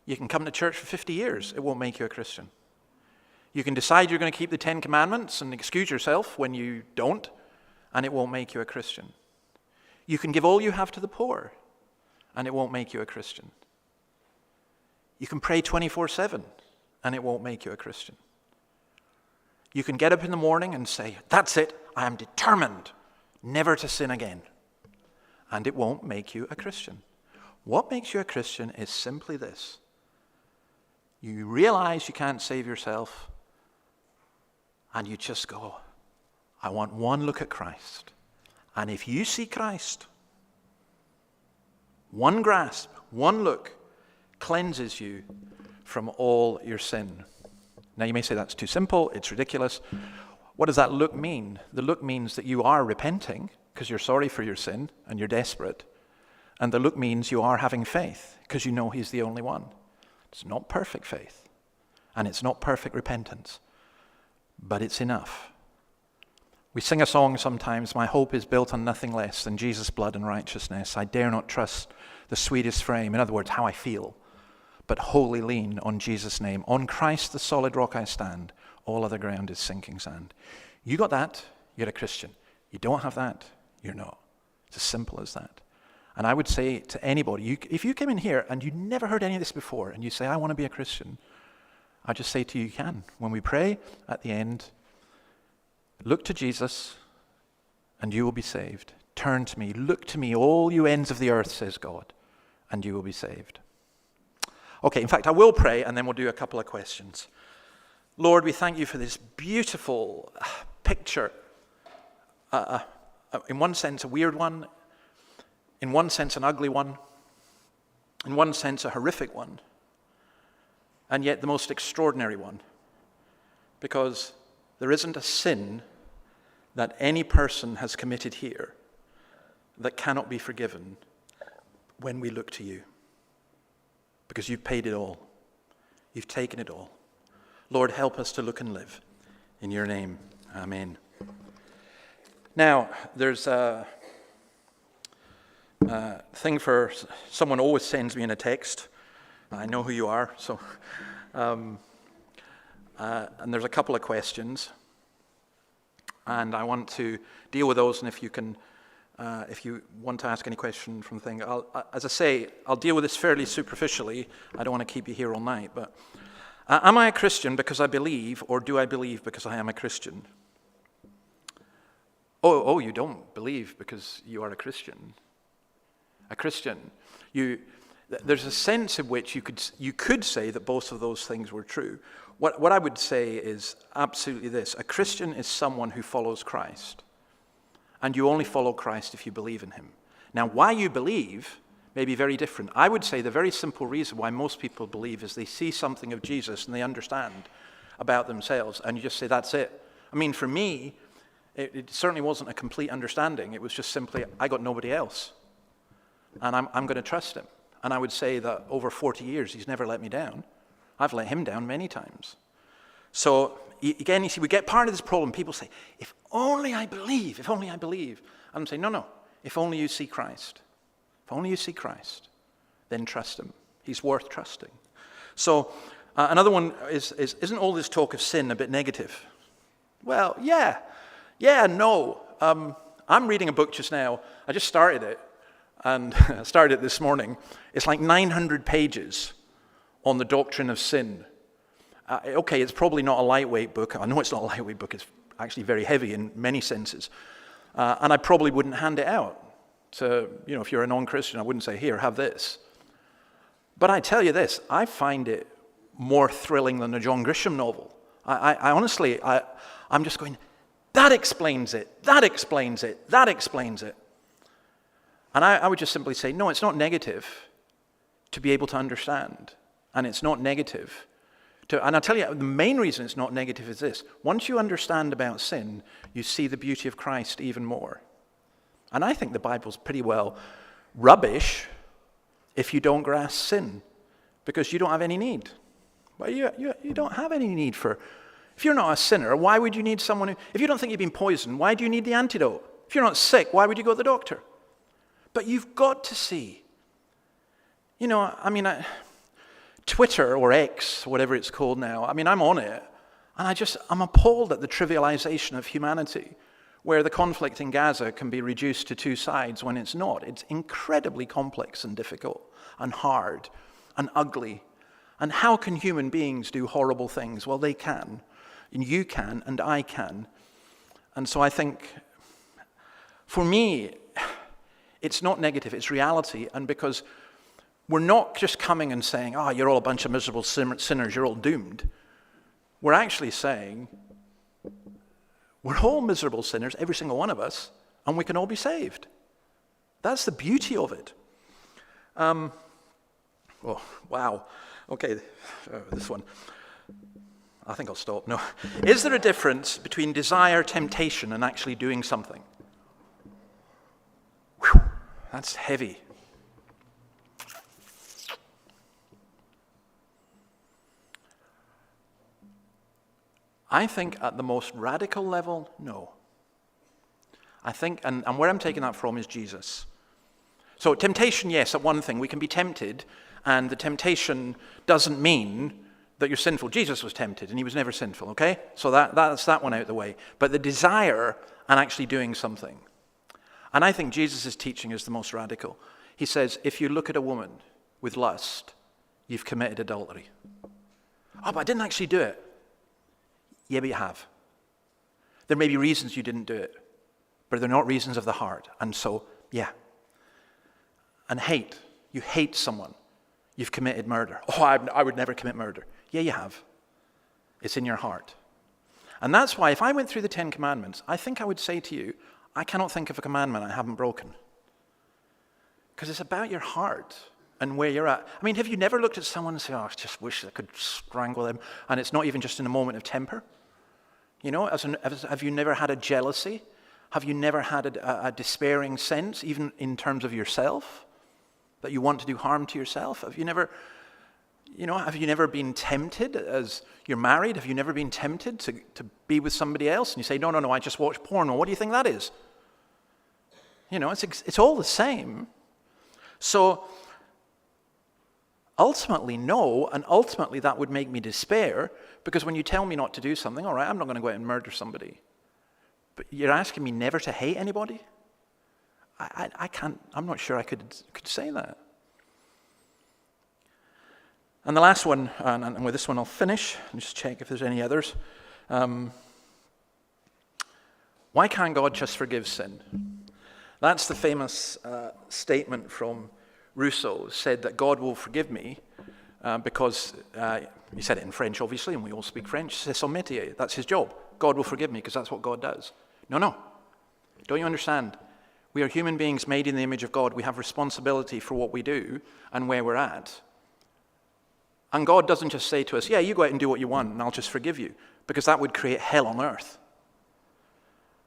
You can come to church for 50 years. It won't make you a Christian. You can decide you're going to keep the 10 Commandments and excuse yourself when you don't, and it won't make you a Christian. You can give all you have to the poor, and it won't make you a Christian. You can pray 24/7, and it won't make you a Christian. You can get up in the morning and say, that's it, I am determined never to sin again. And it won't make you a Christian. What makes you a Christian is simply this. You realize you can't save yourself, and you just go, I want one look at Christ. And if you see Christ, one grasp, one look cleanses you from all your sin. Now you may say that's too simple, it's ridiculous. What does that look mean? The look means that you are repenting because you're sorry for your sin and you're desperate. And the look means you are having faith because you know he's the only one. It's not perfect faith and it's not perfect repentance, but it's enough. We sing a song sometimes, my hope is built on nothing less than Jesus' blood and righteousness. I dare not trust the sweetest frame, in other words, how I feel, but wholly lean on Jesus' name. On Christ, the solid rock I stand. All other ground is sinking sand. You got that, you're a Christian. You don't have that, you're not. It's as simple as that. And I would say to anybody, if you came in here and you never heard any of this before, and you say, I want to be a Christian, I just say to you, you can. When we pray at the end, look to Jesus, and you will be saved. Turn to me, look to me, all you ends of the earth, says God, and you will be saved. Okay, in fact, I will pray, and then we'll do a couple of questions. Lord, we thank you for this beautiful picture. In one sense, a weird one. In one sense, an ugly one. In one sense, a horrific one. And yet the most extraordinary one. Because there isn't a sin that any person has committed here that cannot be forgiven when we look to you. Because you've paid it all. You've taken it all. Lord, help us to look and live. In your name, amen. Now, there's a thing for someone always sends me in a text. I know who you are, so and there's a couple of questions, and I want to deal with those. And if you want to ask any question from the thing, as I say, I'll deal with this fairly superficially. I don't want to keep you here all night, but am I a Christian because I believe, or do I believe because I am a Christian? Oh, you don't believe because you are a Christian. A Christian, there's a sense in which you could say that both of those things were true. What I would say is absolutely this: a Christian is someone who follows Christ, and you only follow Christ if you believe in him. Now, why you believe may be very different. I would say the very simple reason why most people believe is they see something of Jesus and they understand about themselves, and you just say, that's it. I mean, for me, it certainly wasn't a complete understanding. It was just simply, I got nobody else. And I'm going to trust him. And I would say that over 40 years, he's never let me down. I've let him down many times. So, again, you see, we get part of this problem. People say, if only I believe, if only I believe. And I'm saying, no, if only you see Christ. If only you see Christ, then trust him. He's worth trusting. So, another one is, isn't all this talk of sin a bit negative? Well, yeah, no. I'm reading a book just now. I just started it. And I started it this morning. It's like 900 pages on the doctrine of sin. Okay, it's probably not a lightweight book. I know it's not a lightweight book. It's actually very heavy in many senses. And I probably wouldn't hand it out to, if you're a non-Christian, I wouldn't say, here, have this. But I tell you this, I find it more thrilling than a John Grisham novel. I honestly, I'm just going, that explains it, that explains it, that explains it. And I would just simply say, no, it's not negative to be able to understand. And it's not negative and I'll tell you, the main reason it's not negative is this. Once you understand about sin, you see the beauty of Christ even more. And I think the Bible's pretty well rubbish if you don't grasp sin, because you don't have any need. Well, you don't have any need for... If you're not a sinner, why would you need someone who... If you don't think you've been poisoned, why do you need the antidote? If you're not sick, why would you go to the doctor? But you've got to see. Twitter or X, whatever it's called now, I'm on it, and I'm appalled at the trivialization of humanity, where the conflict in Gaza can be reduced to two sides when it's not. It's incredibly complex and difficult and hard and ugly. And how can human beings do horrible things? Well, they can, and you can, and I can. And so I think For me, it's not negative, it's reality. And because we're not just coming and saying, oh, you're all a bunch of miserable sinners, you're all doomed. We're actually saying, we're all miserable sinners, every single one of us, and we can all be saved. That's the beauty of it. Oh, wow. Okay, this one. I think I'll stop. No. Is there a difference between desire, temptation, and actually doing something? Whew, that's heavy. I think at the most radical level, no. I think, and where I'm taking that from is Jesus. So temptation, yes, at one thing, we can be tempted, and the temptation doesn't mean that you're sinful. Jesus was tempted, and he was never sinful, okay? So that's that one out of the way. But the desire and actually doing something. And I think Jesus' teaching is the most radical. He says, if you look at a woman with lust, you've committed adultery. Oh, but I didn't actually do it. Yeah, but you have. There may be reasons you didn't do it, but they're not reasons of the heart. And so, yeah. And hate. You hate someone. You've committed murder. Oh, I would never commit murder. Yeah, you have. It's in your heart. And that's why if I went through the 10 Commandments, I think I would say to you, I cannot think of a commandment I haven't broken. Because it's about your heart and where you're at. I mean, have you never looked at someone and said, oh, I just wish I could strangle them, and it's not even just in a moment of temper? You know, have you never had a jealousy? Have you never had a despairing sense, even in terms of yourself, that you want to do harm to yourself? Have you never been tempted as you're married? Have you never been tempted to be with somebody else? And you say, no, I just watch porn. Well, what do you think that is? You know, it's all the same. So ultimately, no, and ultimately that would make me despair, because when you tell me not to do something, all right, I'm not going to go out and murder somebody. But you're asking me never to hate anybody? I can't, I'm not sure I could say that. And the last one, and with this one I'll finish, and just check if there's any others. Why can't God just forgive sin? That's the famous statement from Rousseau, said that God will forgive me because, he said it in French obviously, and we all speak French, c'est son métier, that's his job. God will forgive me because that's what God does. No. Don't you understand? We are human beings made in the image of God. We have responsibility for what we do and where we're at. And God doesn't just say to us, yeah, you go out and do what you want and I'll just forgive you, because that would create hell on earth.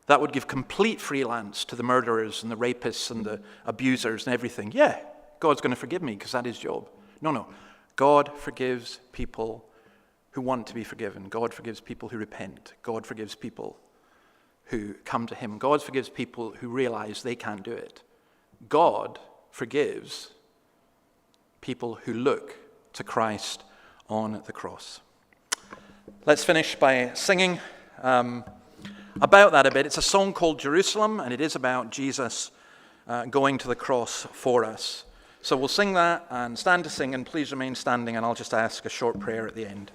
That would give complete freelance to the murderers and the rapists and the abusers and everything. Yeah, God's going to forgive me because that's his job. No. God forgives people who want to be forgiven. God forgives people who repent. God forgives people who come to him. God forgives people who realize they can't do it. God forgives people who look to Christ on the cross. Let's finish by singing about that a bit. It's a song called Jerusalem, and it is about Jesus going to the cross for us. So we'll sing that and stand to sing, and please remain standing, and I'll just ask a short prayer at the end.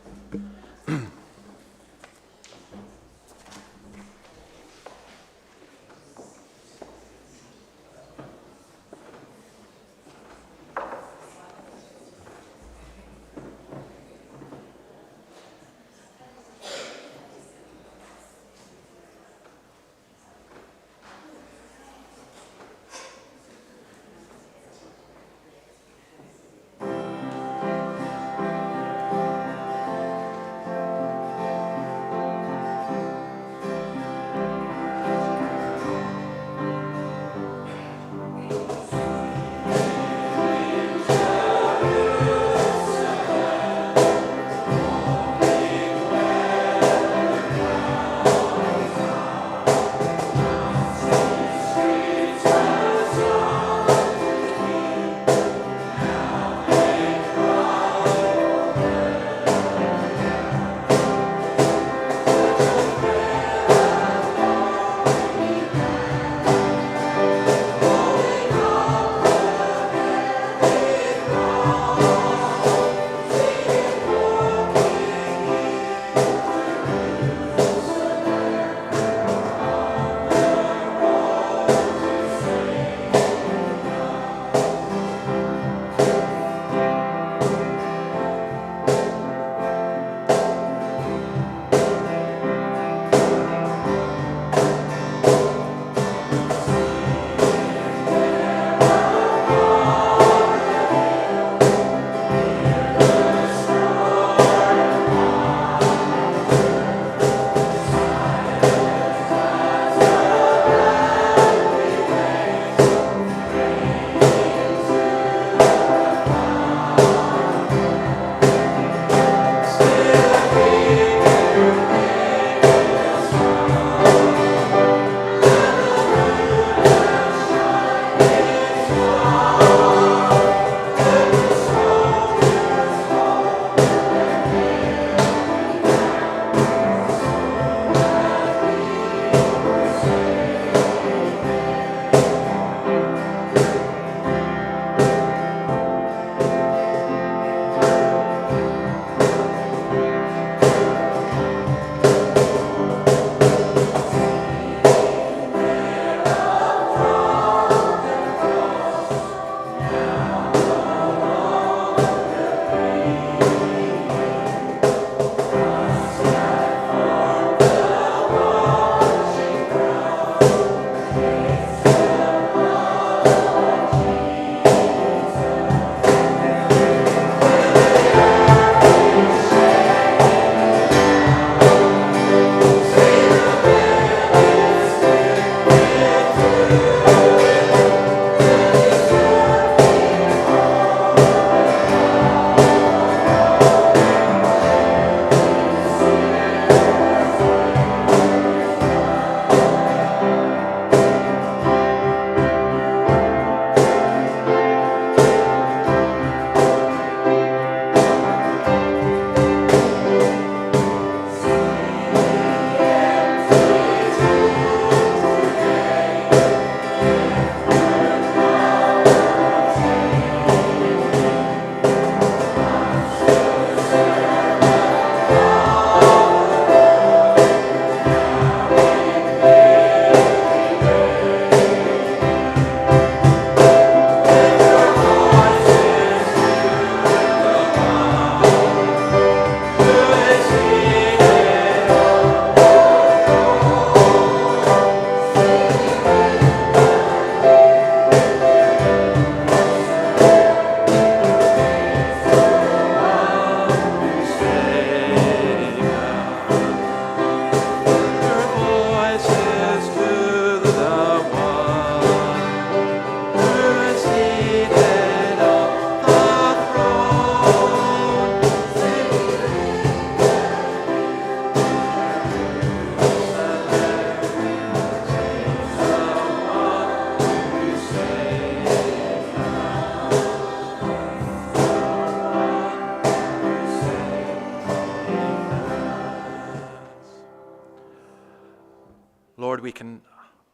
can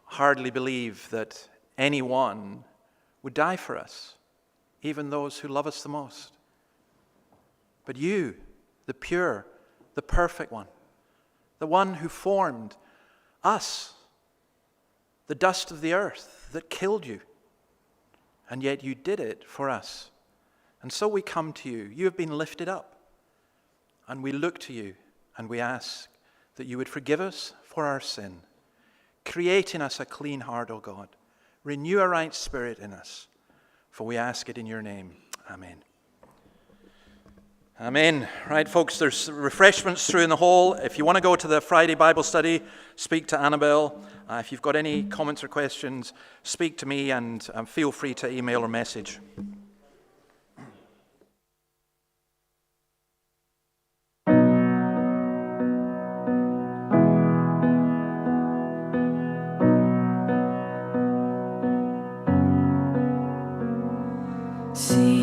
hardly believe that anyone would die for us, even those who love us the most. But you, the pure, the perfect one, the one who formed us, the dust of the earth that killed you, and yet you did it for us. And so we come to you. You have been lifted up, and we look to you, and we ask that you would forgive us for our sin. Create in us a clean heart, O God. Renew a right spirit in us, for we ask it in your name. Amen. Amen. Right, folks, there's refreshments through in the hall. If you want to go to the Friday Bible study, speak to Annabelle. If you've got any comments or questions, speak to me, and feel free to email or message. See